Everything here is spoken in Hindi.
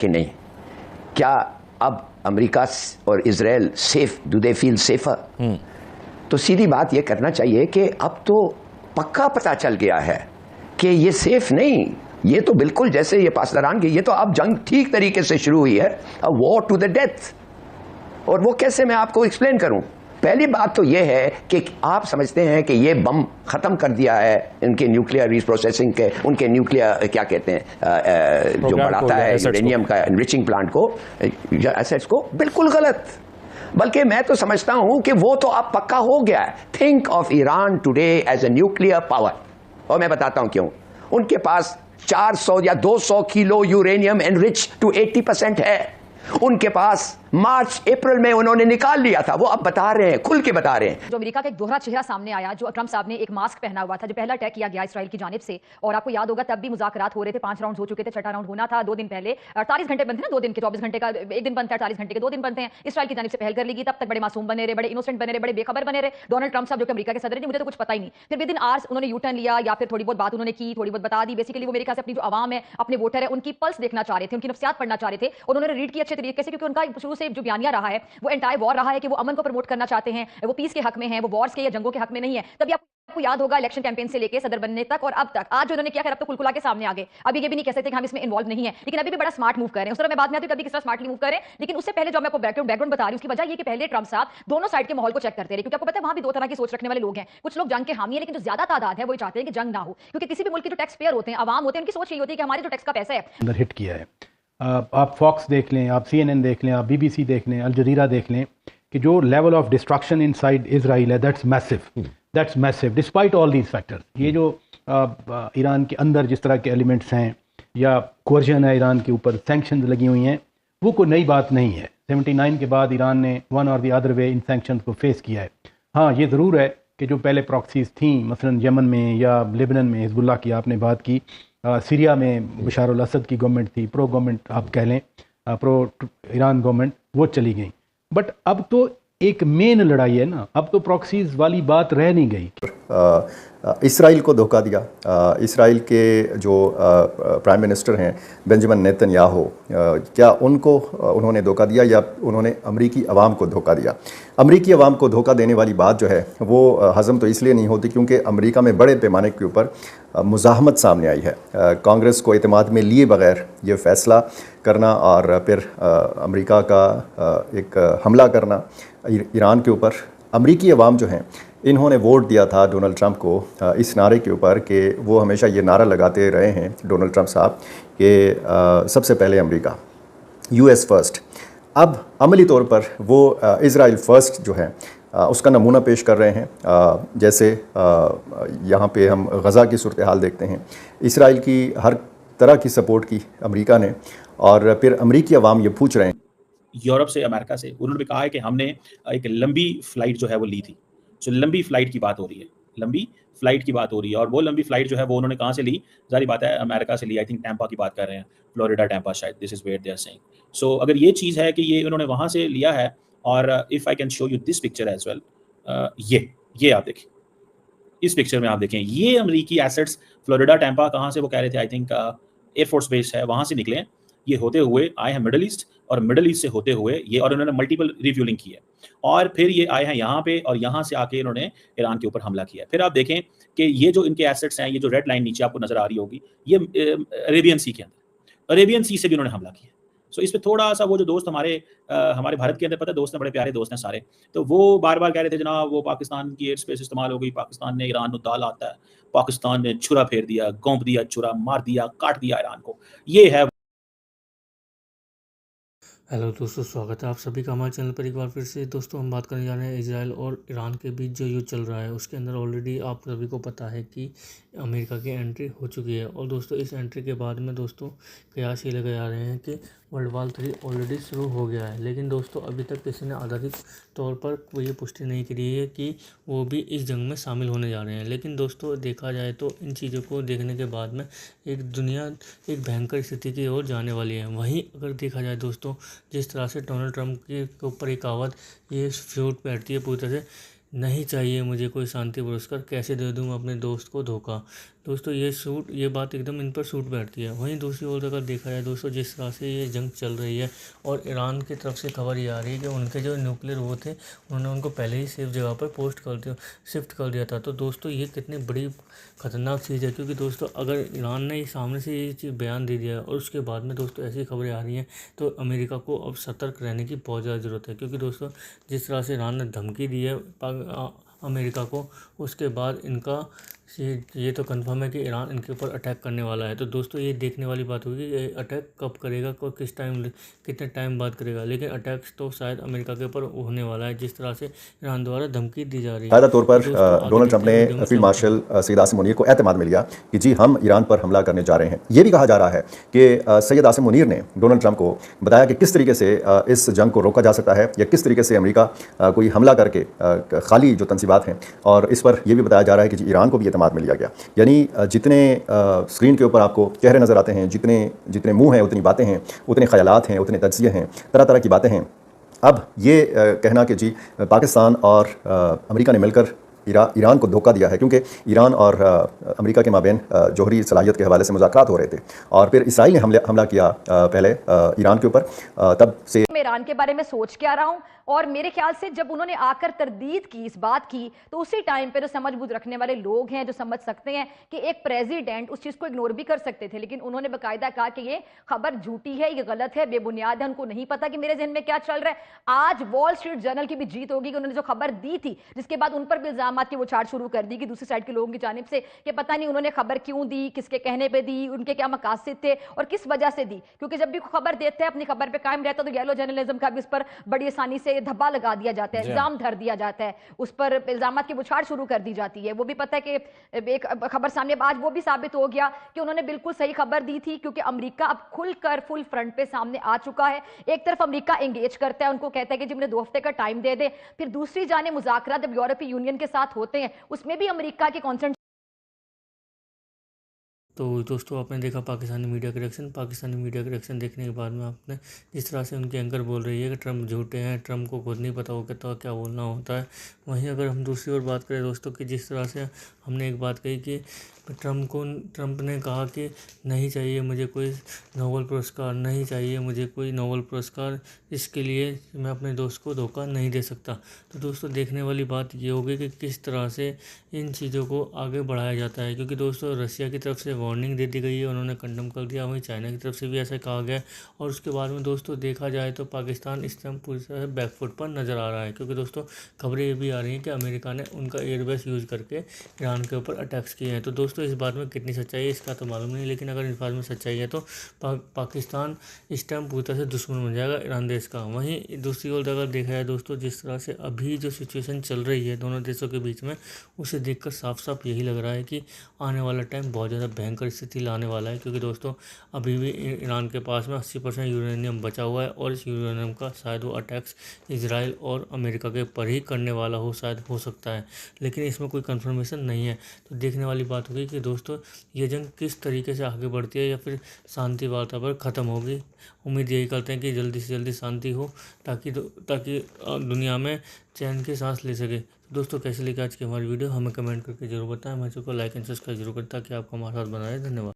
कि नहीं? क्या अब अमेरिका और Israel safe, do they feel safer? तो सीधी बात यह करना चाहिए कि अब तो पक्का पता चल गया है कि ये सेफ नहीं, ये तो बिल्कुल जैसे ये पासदारान की, ये तो अब जंग ठीक तरीके से शुरू हुई है, a war to the death. और वो कैसे, मैं आपको एक्सप्लेन करूं। पहली बात तो ये है कि आप समझते हैं कि ये बम खत्म कर दिया है इनके न्यूक्लियर रिप्रोसेसिंग के, उनके न्यूक्लियर क्या कहते हैं जो बढ़ाता है यूरेनियम का एनरिचिंग प्लांट को, एसेट्स को, बिल्कुल गलत। बल्कि मैं तो समझता हूं कि वो तो अब पक्का हो गया है। Think of Iran today as a nuclear power, और मैं बताता हूं क्यों। उनके पास 400 या 200 किलो यूरेनियम एनरिच टू 80% है। उनके पास मार्च अप्रैल में उन्होंने निकाल लिया था, वो अब बता रहे हैं, खुल के बता रहे हैं। जो अमेरिका का एक दोहरा चेहरा सामने आया, जो ट्रंप साहब ने एक मास्क पहना हुआ था, जो पहला अटैक किया गया इसराइल की जानिब से, और आपको याद होगा तब भी मुज़ाकरात हो रहे थे, 5 राउंड हो चुके थे, 6ठा राउंड होना था 2 दिन पहले। 48 घंटे बनते हैं ना, 2 दिन के, 24 घंटे का एक दिन बनता है, 48 घंटे के 2 दिन बनते हैं। इसराइल की जानिब से पहल कर ली गई, तब तक बड़े मासूम बने रहे, बड़े इनोसेंट बने रहे, बड़े बेखबर बने रहे डोनाल्ड ट्रंप साहब, जो कि अमेरिका के सदर थे। मुझे तो कुछ पता ही नहीं। फिर विद इन आवर्स उन्होंने यू टर्न लिया, या फिर थोड़ी बहुत बात उन्होंने की, थोड़ी बहुत बता दी। बेसिकली वो मेरे ख्याल से अपनी जो आवाम है, अपने वोटर है, उनकी पल्स देखना चाह रहे थे, उनकी नफ्सियात पढ़ना चाह रहे थे, और उन्होंने रीड की अच्छे तरीके से, क्योंकि उनका शुरू से जो बयानिया रहा है वो एंटायर वॉर रहा है कि वो अमन को प्रमोट करना चाहते हैं, वो पीस के हक में हैं, वो वॉर्स के या जंगों के हक में नहीं है। तभी आपको याद होगा इलेक्शन कैंपेन से लेके सदर बनने तक और अब तक, आज जो उन्होंने किया है, अब तो कुलकुला के सामने आ गए। अभी ये भी नहीं कह सकते कि हम इसमें इन्वॉल्व नहीं है, लेकिन अभी भी बड़ा स्मार्ट मूव कर रहे हैं। उस तरह मैं बाद में आती हूं कभी किस तरह स्मार्टली मूव कर रहे हैं, लेकिन उससे पहले जो मैं आपको बैकग्राउंड बता रही हूं, उसकी वजह ये कि पहले ट्रंप साहब दोनों साइड के माहौल को चेक करते रहे, क्योंकि आपको पता है वहां भी दो तरह की सोच रखने वाले लोग हैं। कुछ लोग जंग के हामी है, लेकिन जो ज्यादा तादाद है वो चाहते हैं कि जंग ना हो, क्योंकि किसी भी मुल्क के जो टैक्स पेयर होते हैं, आवाम होते हैं, उनकी सोच यही होती है कि हमारे जो टैक्स का पैसा है अंदर हिट किया है। आप फॉक्स देख लें, आप CNN देख लें, आप BBC देख लें, अल जज़ीरा देख लें, कि जो level of destruction inside Israel है, that's massive despite all these factors. ये जो ईरान के अंदर जिस तरह के एलिमेंट्स हैं या कोर्जन है, ईरान के ऊपर सैंक्शंस लगी हुई हैं, वो कोई नई बात नहीं है। 79 के बाद ईरान ने वन और the other way in sanctions को फेस किया है। हाँ, ये ज़रूर है कि जो पहले प्रॉक्सीज थी, मसलन यमन में या लेबनान में हिजबुल्लाह की आपने बात की, सीरिया में बशार अल असद की गवर्नमेंट थी, प्रो गवर्नमेंट आप कह लें, प्रो ईरान गवर्नमेंट, वो चली गई। बट अब तो एक मेन लड़ाई है ना, अब तो प्रॉक्सीज वाली बात रह नहीं गई। इसराइल को धोखा दिया। इसराइल के जो प्राइम मिनिस्टर हैं बेंजामिन नेतन्याहू, क्या उनको उन्होंने धोखा दिया या उन्होंने अमरीकी अवाम को धोखा दिया? अमरीकी अवाम को धोखा देने वाली बात जो है वो हज़म तो इसलिए नहीं होती क्योंकि अमरीका में बड़े पैमाने के ऊपर मुज़ाहमत सामने आई है। कांग्रेस को एतमाद में लिए बगैर ये फ़ैसला करना और फिर अमरीका का एक हमला करना ईरान के ऊपर, अमरीकी अवाम जो हैं इन्होंने वोट दिया था डोनाल्ड ट्रंप को इस नारे के ऊपर कि वो हमेशा ये नारा लगाते रहे हैं डोनाल्ड ट्रंप साहब कि सबसे पहले अमेरिका, US फर्स्ट। अब अमली तौर पर वो इज़राइल फ़र्स्ट जो है उसका नमूना पेश कर रहे हैं। जैसे यहाँ पे हम गज़ा की सूरत हाल देखते हैं, इसराइल की हर तरह की सपोर्ट की अमेरिका ने, और फिर अमरीकी अवाम ये पूछ रहे हैं यूरोप से, अमेरिका से। उन्होंने भी कहा है कि हमने एक लंबी फ्लाइट जो है वो ली थी। सो लंबी फ्लाइट की बात हो रही है, लंबी फ्लाइट की बात हो रही है, और वो लंबी फ्लाइट जो है वो उन्होंने कहाँ से ली? ज़ाहिर बात है अमेरिका से ली। आई थिंक टैंपा की बात कर रहे हैं, फ्लोरिडा टैंपा शायद, this is where they are saying. So अगर ये चीज़ है कि ये उन्होंने वहाँ से लिया है, और if I can show you this picture as well, ये आप देखिए, इस पिक्चर में आप देखें, ये अमरीकी एसेट्स फ्लोरिडा टैंपा कहाँ से, वो कह रहे थे आई थिंक एयरफोर्स बेस है, वहाँ से निकले हैं। ये होते हुए आए हैं मिडल ईस्ट, और मिडल ईस्ट से होते हुए ये, और उन्होंने मल्टीपल रिफ्यूलिंग की है, और फिर ये आए हैं यहाँ पे, और यहाँ से आके इन्होंने ईरान के ऊपर हमला किया है। फिर आप देखें कि ये जो इनके एसेट्स हैं, ये जो रेड लाइन नीचे आपको नजर आ रही होगी, ये अरेबियन सी के अंदर, अरेबियन सी से भी उन्होंने हमला किया। सो इस पे थोड़ा सा वो जो दोस्त हमारे भारत के अंदर, पता है दोस्त हैं, बड़े प्यारे दोस्त हैं सारे, तो वो बार बार कह रहे थे जनाब वो पाकिस्तान की एयर स्पेस इस्तेमाल हो गई, पाकिस्तान ने ईरान को दाल आता है, पाकिस्तान ने छुरा फेर दिया, गोंप दिया छुरा, मार दिया, काट दिया ईरान को। ये है। हेलो दोस्तों, स्वागत है आप सभी का हमारे चैनल पर एक बार फिर से। दोस्तों हम बात करने जा रहे हैं इजराइल और ईरान के बीच जो युद्ध चल रहा है, उसके अंदर ऑलरेडी आप सभी को पता है कि अमेरिका की एंट्री हो चुकी है। और दोस्तों इस एंट्री के बाद में दोस्तों कयास ये लगाए जा रहे हैं कि वर्ल्ड वॉर 3 ऑलरेडी शुरू हो गया है। लेकिन दोस्तों अभी तक किसी ने आधारित तौर पर वो ये पुष्टि नहीं करी है कि वो भी इस जंग में शामिल होने जा रहे हैं। लेकिन दोस्तों देखा जाए तो इन चीज़ों को देखने के बाद में एक दुनिया एक भयंकर स्थिति की ओर जाने वाली है। वहीं अगर देखा जाए दोस्तों, जिस तरह से डोनाल्ड ट्रंप के ऊपर एक कहावत ये फ्यूट बैठती है पूरी तरह से, नहीं चाहिए मुझे कोई शांति पुरस्कार, कैसे दे दूँ अपने दोस्त को धोखा। दोस्तों ये बात एकदम इन पर सूट बैठती है। वहीं दूसरी ओर अगर देखा जाए दोस्तों, जिस तरह से ये जंग चल रही है और ईरान की तरफ से खबर ये आ रही है कि उनके जो न्यूक्लियर वो थे उन्होंने उनको पहले ही सेफ जगह पर शिफ्ट कर दिया था। तो दोस्तों ये कितनी बड़ी ख़तरनाक चीज़ है, क्योंकि दोस्तों अगर ईरान ने सामने से ये चीज़ बयान दे दिया है और उसके बाद में दोस्तों ऐसी खबरें आ रही हैं, तो अमेरिका को अब सतर्क रहने की बहुत ज़्यादा ज़रूरत है। क्योंकि दोस्तों जिस तरह से ईरान ने धमकी दी है अमेरिका को, उसके बाद इनका ये तो कंफर्म है कि ईरान इनके ऊपर अटैक करने वाला है। तो दोस्तों ये देखने वाली बात होगी कि अटैक कब करेगा और कितने टाइम बाद करेगा, लेकिन अटैक तो शायद अमेरिका के ऊपर होने वाला है, जिस तरह से ईरान द्वारा धमकी दी जा रही है। ज़्यादा तौर पर डोनाल्ड ट्रंप ने फील्ड मार्शल सैयद आसिम मुनीर को एतमाद में लिया कि जी हम ईरान पर हमला करने जा रहे हैं। ये भी कहा जा रहा है कि सैयद आसिम मुनीर ने डोनाल्ड ट्रंप को बताया कि किस तरीके से इस जंग को रोका जा सकता है, या किस तरीके से अमेरिका कोई हमला करके खाली जो तंसीबात हैं, और इस पर यह भी बताया जा रहा है कि जी ईरान को भी एतमाद में लिया गया। यानी जितने स्क्रीन के ऊपर आपको चेहरे नज़र आते हैं, जितने मुंह हैं उतनी बातें हैं, उतने ख्यालात हैं, उतने तज्ज़िये हैं, तरह तरह की बातें हैं। अब ये कहना कि जी पाकिस्तान और अमेरिका ने मिलकर ईरान को धोखा दिया है, क्योंकि ईरान और अमेरिका के माबेन जौहरी सलाहियत के हवाले से मुज़ाकरात हो रहे थे और फिर इसराइल ने हमला किया पहले ईरान के ऊपर, तब से मैं ईरान के बारे में सोच के आ रहा हूं। और मेरे ख्याल से जब उन्होंने आकर तरदीद की, इस बात की, तो उसी टाइम पे जो समझ बूझ रखने वाले लोग हैं जो समझ सकते हैं कि एक प्रेसिडेंट उस चीज को इग्नोर भी कर सकते थे, लेकिन उन्होंने बाकायदा कहा कि ये खबर झूठी है, ये गलत है, बेबुनियाद है, उनको नहीं पता कि मेरे जहन में क्या चल रहा है। आज वॉल स्ट्रीट जर्नल की भी जीत होगी कि उन्होंने जो खबर दी थी, जिसके बाद उन पर भी इल्जाम की वो चार्ज शुरू कर दी कि दूसरी साइड के लोगों की जानिब से कि पता नहीं उन्होंने खबर क्यों दी, किसके कहने पर दी, उनके क्या मकासद थे और किस वजह से दी। क्योंकि जब भी खबर देते हैं अपनी खबर पर कायम रहता है तो येलो जर्नलिज्म का भी उस पर बड़ी आसानी से धब्बा लगा दिया जाता है, इल्जाम धर दिया जाता है, उस पर इल्जामात की बुछाड़ शुरू कर दी जाती है। वो भी पता है कि एक खबर सामने आज वो भी साबित हो गया कि उन्होंने बिल्कुल सही खबर दी थी, क्योंकि अमेरिका अब खुलकर फुल फ्रंट पे सामने आ चुका है। एक तरफ अमेरिका एंगेज करता है, उनको कहता है कि जी मुझे 2 हफ्ते का टाइम दे दे, फिर दूसरी जाने मुज़ाकरात जब यूरोपीय यूनियन के साथ होते हैं उसमें भी अमेरिका के कॉन्सेंट। तो दोस्तों आपने देखा पाकिस्तानी मीडिया के रिएक्शन देखने के बाद में आपने जिस तरह से उनके एंकर बोल रही है कि ट्रम्प झूठे हैं, ट्रम्प को खुद नहीं पता हो कहता क्या बोलना होता है। वहीं अगर हम दूसरी ओर बात करें दोस्तों कि जिस तरह से हमने एक बात कही कि ट्रम्प ने कहा कि नहीं चाहिए मुझे कोई नोबेल पुरस्कार, नहीं चाहिए मुझे कोई नोबेल पुरस्कार, इसके लिए मैं अपने दोस्त को धोखा नहीं दे सकता। तो दोस्तों देखने वाली बात ये होगी कि किस तरह से इन चीज़ों को आगे बढ़ाया जाता है, क्योंकि दोस्तों रसिया की तरफ से वार्निंग दे दी गई है, उन्होंने कंडम कर दिया। वहीं चाइना की तरफ से भी ऐसा कहा गया और उसके बाद में दोस्तों देखा जाए तो पाकिस्तान इस टाइम पूरी तरह से बैकफुट पर नज़र आ रहा है, क्योंकि दोस्तों खबरें ये भी आ रही हैं कि अमेरिका ने उनका एयरबेस यूज़ करके ईरान के ऊपर अटैक्स किए हैं। तो दोस्तों इस बात में कितनी सच्चाई है इसका तो मालूम नहीं, लेकिन अगर इस बात में सच्चाई है तो पाकिस्तान इस टाइम पूरी तरह से दुश्मन बन जाएगा ईरान देश का। वहीं दूसरी ओर अगर देखा जाए दोस्तों जिस तरह से अभी जो सिचुएशन चल रही है दोनों देशों के बीच में, उसे देखकर साफ साफ यही लग रहा है कि आने वाला टाइम बहुत ज़्यादा भयंकर स्थिति लाने वाला है, क्योंकि दोस्तों अभी भी ईरान के पास में 80% यूरेनियम बचा हुआ है और इस यूरेनियम का शायद वो अटैक्स इजराइल और अमेरिका के ऊपर ही करने वाला हो, शायद हो सकता है, लेकिन इसमें कोई कंफर्मेशन नहीं है। तो देखने वाली बात होगी कि दोस्तों ये जंग किस तरीके से आगे बढ़ती है या फिर शांति वार्ता पर ख़त्म होगी। उम्मीद यही करते हैं कि जल्दी से जल्दी शांति हो ताकि दुनिया में चैन की सांस ले सके। दोस्तों कैसे लगी आज की हमारी वीडियो हमें कमेंट करके जरूर बताएं, हमारे चैनल को लाइक एंड सब्सक्राइब जरूर करें ताकि आपको हमारे साथ बना रहे। धन्यवाद।